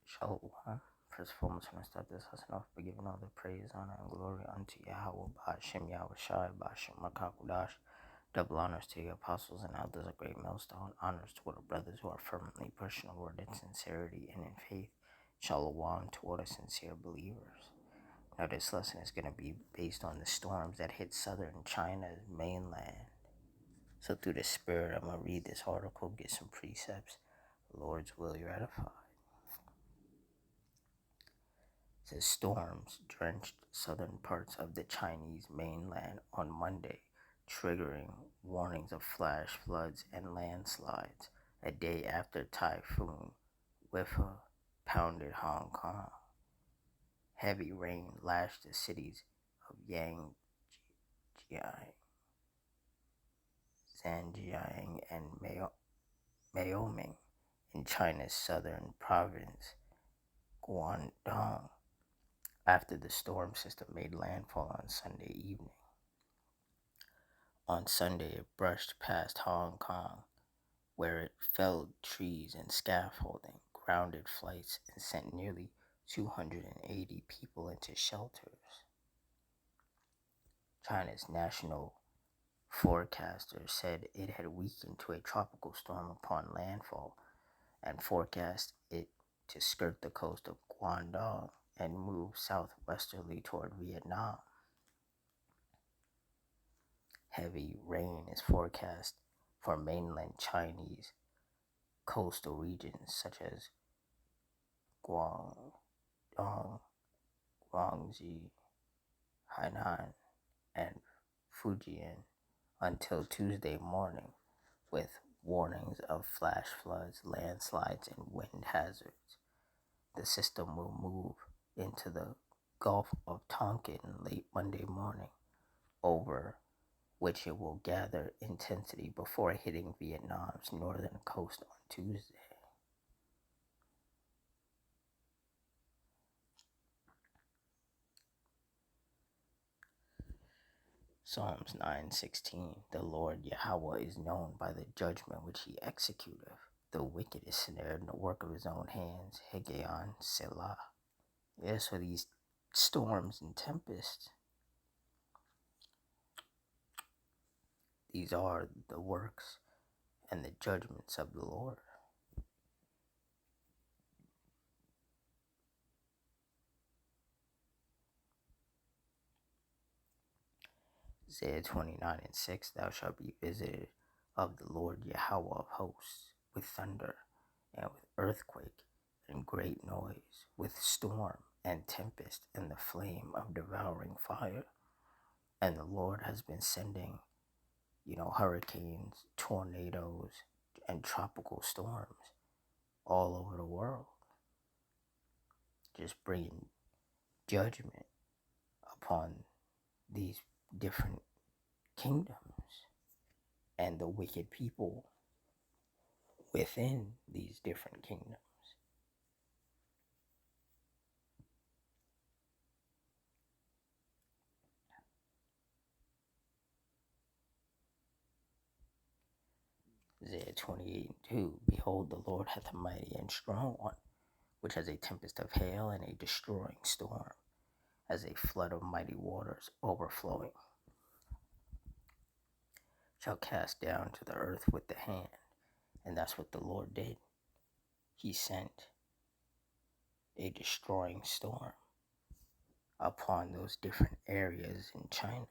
Shalom. First of all, I'm going to start this lesson off by giving all the praise, honor, and glory unto Yahweh, Ba'ashem Yahweh Shai, Ba'ashem Makakudash. Double honors to the apostles and elders, a great millstone. Honors to all the brothers who are firmly pushing the word in sincerity and in faith. Shalom to all the sincere believers. Now, this lesson is going to be based on the storms that hit southern China's mainland. So, through the Spirit, I'm going to read this article, get some precepts. The Lord's will, you're edified. Says storms drenched southern parts of the Chinese mainland on Monday, triggering warnings of flash floods and landslides a day after Typhoon Wipha pounded Hong Kong. Heavy rain lashed the cities of Zhejiang, and Maoming in China's southern province, Guangdong, after the storm system made landfall on Sunday evening. On Sunday, it brushed past Hong Kong, where it felled trees and scaffolding, grounded flights, and sent nearly 280 people into shelters. China's national forecaster said it had weakened to a tropical storm upon landfall and forecast it to skirt the coast of Guangdong and move southwesterly toward Vietnam. Heavy rain is forecast for mainland Chinese coastal regions such as Guangdong, Guangxi, Hainan, and Fujian until Tuesday morning, with warnings of flash floods, landslides, and wind hazards. The system will move into the Gulf of Tonkin late Monday morning, over which it will gather intensity before hitting Vietnam's northern coast on Tuesday. Psalms 9:16. The Lord Yahweh is known by the judgment which he executeth. The wicked is snared in the work of his own hands. Hegeon Selah. Yes, for these storms and tempests, these are the works and the judgments of the Lord. Isaiah 29:6. Thou shalt be visited of the Lord Yahweh of hosts with thunder and with earthquake and great noise, with storm and tempest and the flame of devouring fire. And the Lord has been sending, hurricanes, tornadoes, and tropical storms all over the world, just bringing judgment upon these different kingdoms and the wicked people within these different kingdoms. Isaiah 28:2. Behold, the Lord hath a mighty and strong one, which has a tempest of hail and a destroying storm, as a flood of mighty waters overflowing, shall cast down to the earth with the hand. And that's what the Lord did. He sent a destroying storm upon those different areas in China.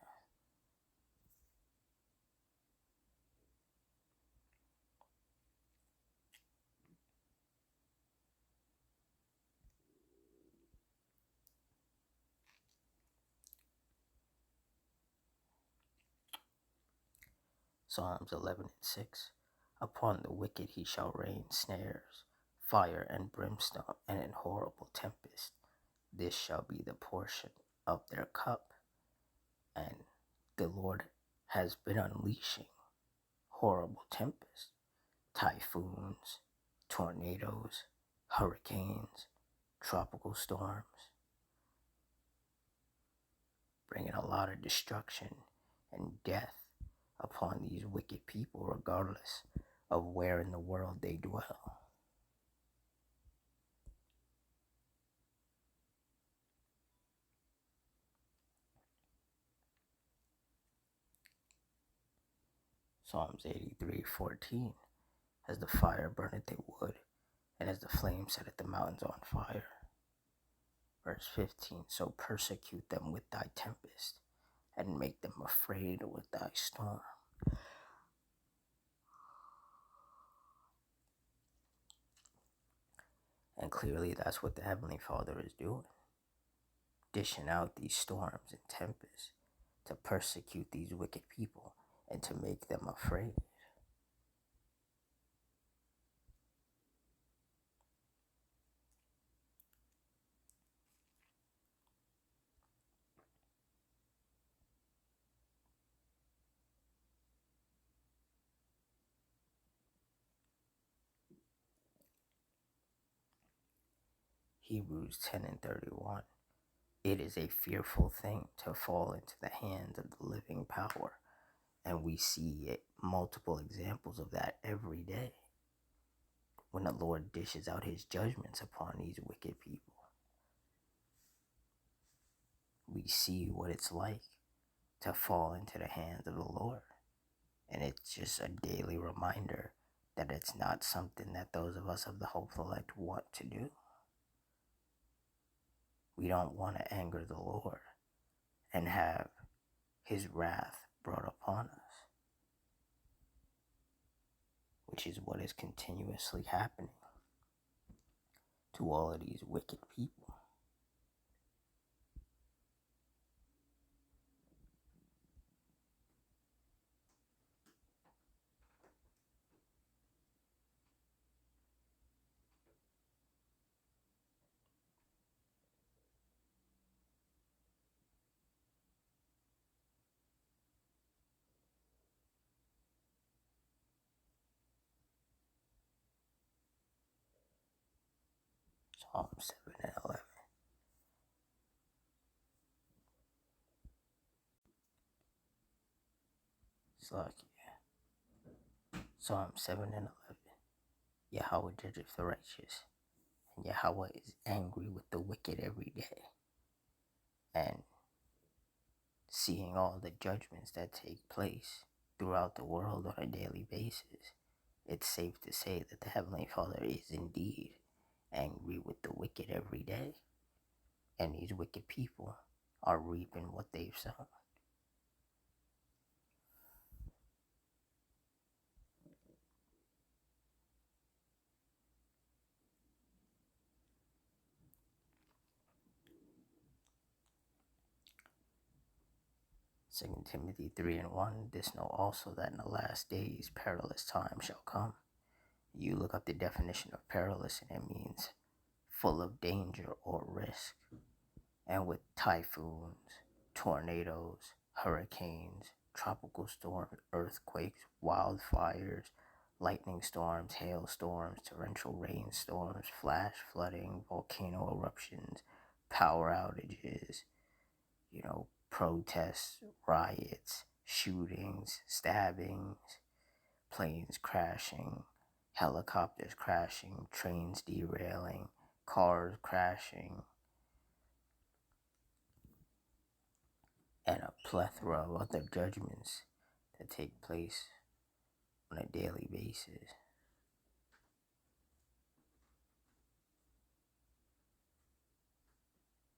Psalms 11:6. Upon the wicked he shall rain snares, fire and brimstone, and an horrible tempest. This shall be the portion of their cup. And the Lord has been unleashing horrible tempests, typhoons, tornadoes, hurricanes, tropical storms, bringing a lot of destruction and death upon these wicked people, regardless of where in the world they dwell. Psalms 83:14. As the fire burneth the wood, and as the flame setteth the mountains on fire. Verse 15. So persecute them with thy tempest, and make them afraid with thy storm. And clearly that's what the Heavenly Father is doing. Dishing out these storms and tempests to persecute these wicked people and to make them afraid. Hebrews 10:31. It is a fearful thing to fall into the hands of the living power. And we see multiple examples of that every day when the Lord dishes out his judgments upon these wicked people. We see what it's like to fall into the hands of the Lord. And it's just a daily reminder that it's not something that those of us of the hopeful elect want to do. We don't want to anger the Lord and have his wrath brought upon us, which is what is continuously happening to all of these wicked people. Psalm 7 and 11. Psalm 7 and 11. Yahweh judgeth the righteous, and Yahweh is angry with the wicked every day. And seeing all the judgments that take place throughout the world on a daily basis, it's safe to say that the Heavenly Father is indeed angry with the wicked every day. And these wicked people are reaping what they've sown. Second Timothy 3:1. This know also that in the last days perilous times shall come. You look up the definition of perilous, and it means full of danger or risk. And with typhoons, tornadoes, hurricanes, tropical storms, earthquakes, wildfires, lightning storms, hailstorms, torrential rainstorms, flash flooding, volcano eruptions, power outages, protests, riots, shootings, stabbings, planes crashing, helicopters crashing, trains derailing, cars crashing, and a plethora of other judgments that take place on a daily basis.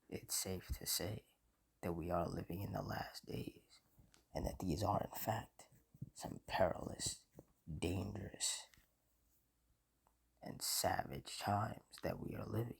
It's safe to say that we are living in the last days, and that these are, in fact, some perilous, dangerous, and savage times that we are living in.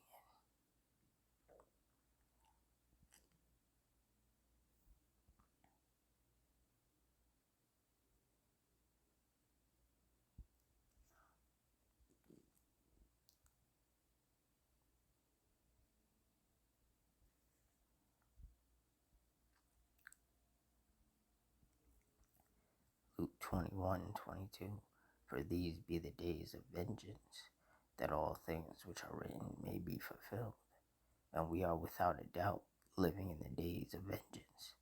Luke 21:22. For these be the days of vengeance, that all things which are written may be fulfilled. And we are without a doubt living in the days of vengeance,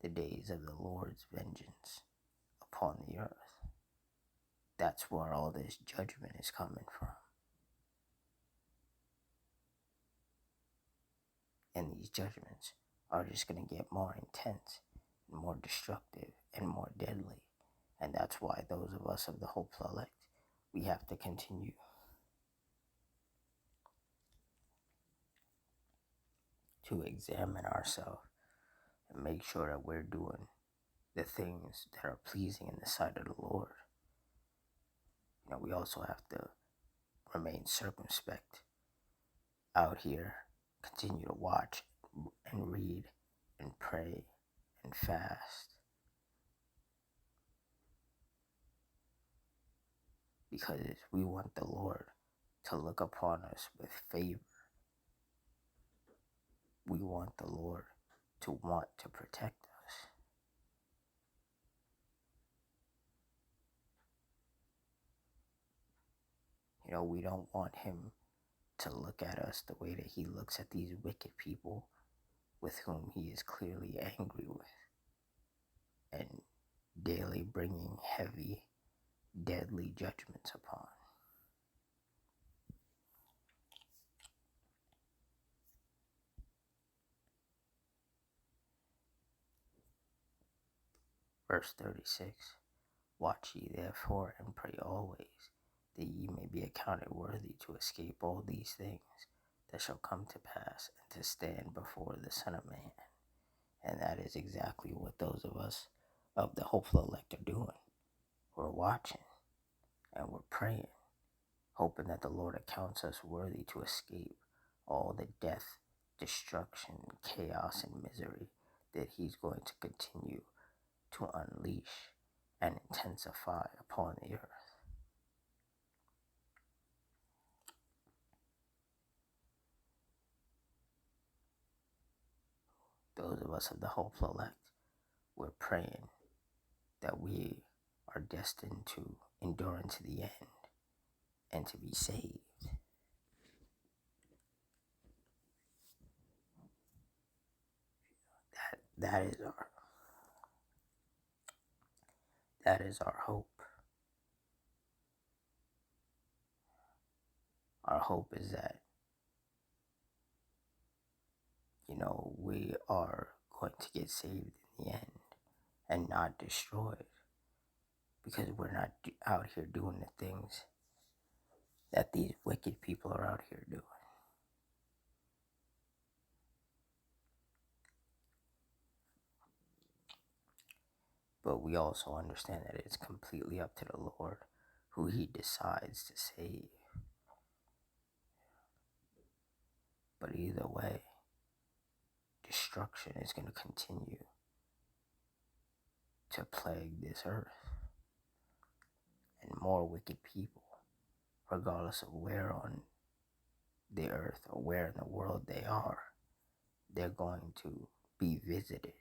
the days of the Lord's vengeance upon the earth. That's where all this judgment is coming from. And these judgments are just going to get more intense and more destructive and more deadly And that's why those of us of the hopeful elect, we have to continue to examine ourselves and make sure that we're doing the things that are pleasing in the sight of the Lord. We also have to remain circumspect out here, continue to watch and read and pray and fast, because we want the Lord to look upon us with favor. We want the Lord to want to protect us. We don't want him to look at us the way that he looks at these wicked people with whom he is clearly angry with, and daily bringing heavy, deadly judgments upon. Verse 36, watch ye therefore and pray always, that ye may be accounted worthy to escape all these things that shall come to pass, and to stand before the Son of Man. And that is exactly what those of us of the hopeful elect are doing. We're watching and we're praying, hoping that the Lord accounts us worthy to escape all the death, destruction, chaos, and misery that he's going to continue to unleash and intensify upon the earth. Those of us of the hopeful elect, we're praying that we are destined to endure unto the end and to be saved. That is our hope. Our hope is that, we are going to get saved in the end and not destroyed, because we're not out here doing the things that these wicked people are out here doing. But we also understand that it's completely up to the Lord who he decides to save. But either way, destruction is going to continue to plague this earth. And more wicked people, regardless of where on the earth or where in the world they are, they're going to be visited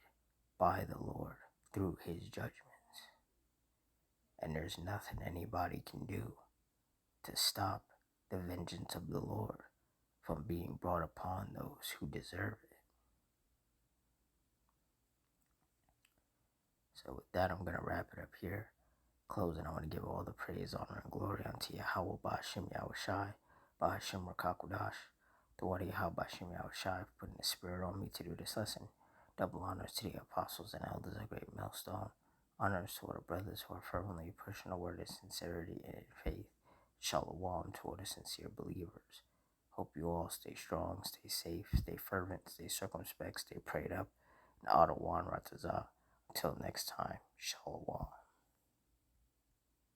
by the Lord through his judgments. And there's nothing anybody can do to stop the vengeance of the Lord from being brought upon those who deserve it. So with that, I'm going to wrap it up here. Closing, I want to give all the praise, honor, and glory unto Yahweh Ba'ashem Yahushai, Ba'ashem Rakakudash, the Wadi Yahweh Ba'ashem Yahushai, for putting the spirit on me to do this lesson. Double honors to the apostles and elders of Great Millstone. Honors to all the brothers who are fervently pushing the word of sincerity and faith. Shalom to all the sincere believers. Hope you all stay strong, stay safe, stay fervent, stay circumspect, stay prayed up. And Adawan Ratazah. Until next time, Shalom.